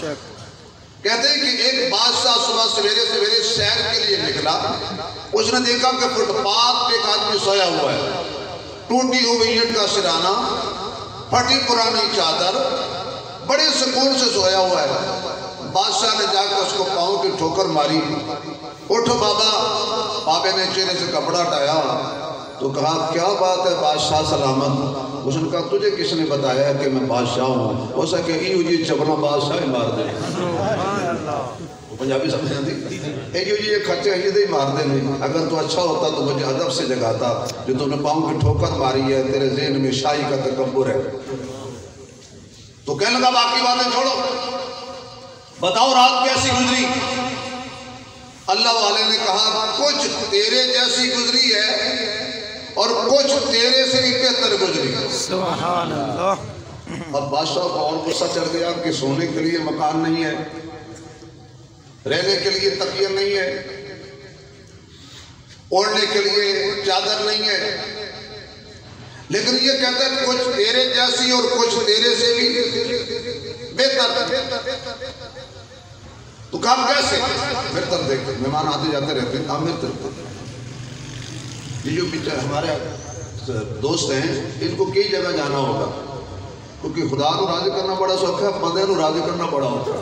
कहते हैं कि एक बादशाह सुबह सवेरे सवेरे सैर के लिए निकला। उसने देखा कि फुटपाथ पे एक आदमी सोया हुआ है, टूटी हुई ईंट का सिराना, फटी पुरानी चादर, बड़े सुकून से सोया हुआ है। बादशाह ने जाकर उसको पाँव की ठोकर मारी, उठो बाबा। बाबे ने चेहरे से कपड़ा हटाया तो कहा क्या बात है बादशाह सलामत। उसने कहा तुझे किसने बताया कि मैं बादशाह हूँ। हो सके जी चबला बादशाह ही मार दे। पंजाबी समझ आती ये खर्चे ही मार दे नहीं। अगर तो अच्छा होता तो मुझे अदब से जगाता। जो तूने पाँव की ठोकर मारी है, तेरे ज़हन में शाही का तकब्बुर है। तो कहने लगा बाकी बातें छोड़ो, बताओ रात कैसी गुजरी। अल्लाह वाले ने कहा कुछ तेरे जैसी गुजरी है और कुछ तेरे से भी बेहतर गुजरी। सुभान अल्लाह। अब बादशाह को और गुस्सा चढ़ गया कि सोने के लिए मकान नहीं है, रहने के लिए तकिया नहीं है, ओढ़ने के लिए चादर नहीं है, लेकिन ये कहता है कुछ तेरे जैसी और कुछ तेरे से भी बेहतर। तो काम कैसे? बेहतर देखते मेहमान आते जाते रहते हैं, काम बेहतर। ये जो पीछे हमारे दोस्त हैं, इनको कई जगह जाना होगा, क्योंकि खुदा को राजी करना बड़ा सौखा है, बंदे को राजी करना बड़ा होता है।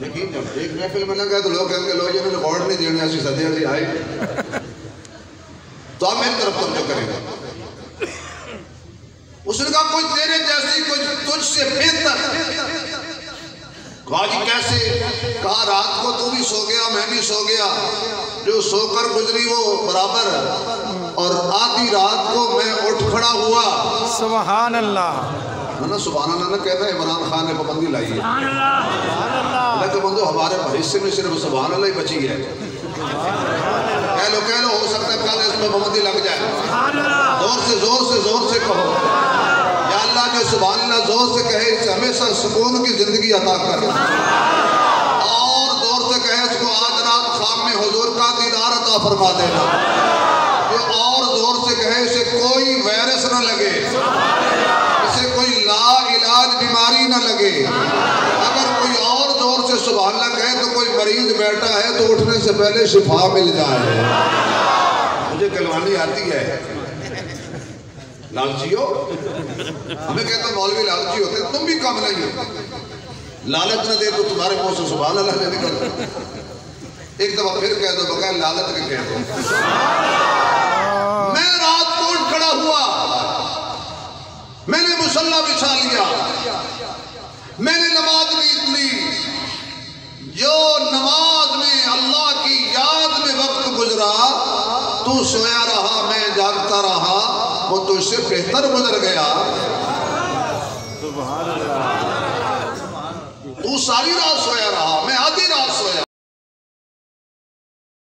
लेकिन जब एक महफिल में ना गए तो लोग कहेंगे लो जिन्होंने रिकॉर्ड नहीं देने ऐसी सदी ऐसी आई, तो आप मेरी तरफ तवज्जो करेंगे। उसने कहा कुछ तेरे जैसी कुछ तुझसे बेहतर। कहा जी कैसे? कहा रात को तू भी सो गया, मैं भी सो गया, जो सोकर गुजरी वो बराबर, और आधी रात को मैं उठ खड़ा हुआ। सुभान अल्लाह। ना सुभान अल्लाह ना कहता है इमरान खान ने पाबंदी लाई है। अल्लाह के बंदो हमारे हिस्से में सिर्फ सुभान अल्लाह ही बची है। कह लो हो सकता है कल इसमें पाबंदी लग जाए। जोर से कहो या अल्लाह ने सुभान अल्लाह जोर से कहे इसे हमेशा सुकून की जिंदगी अता कर, और जोर से कहे इसको आज रात ख्वाब में हुजूर का दीदार अता फरमा देना। और जोर से कहे इसे कोई वायरस न लगे, इसे कोई लाइलाज बीमारी न लगे। अगर कोई और जोर से सुभान अल्लाह कहे तो कोई मरीज बैठा है तो उठने से पहले शिफा मिल जाए। मुझे कहलवानी आती है। लालचियो, हमें कहते मौलवी लालची होते, तुम भी कम नहीं हो। लालच न दे तो तुम्हारे मुंह से सुभान अल्लाह नहीं निकलता। एक दफा फिर कह दो, बगैर लालच के कह दो। मैं रात को उठ खड़ा हुआ, मैंने मुसल्ला बिछा लिया, मैंने नमाज ली। जो नमाज में अल्लाह की याद में वक्त गुजरा, तू सोया रहा मैं जागता रहा, वो तो इससे बेहतर गुजर गया। तू सारी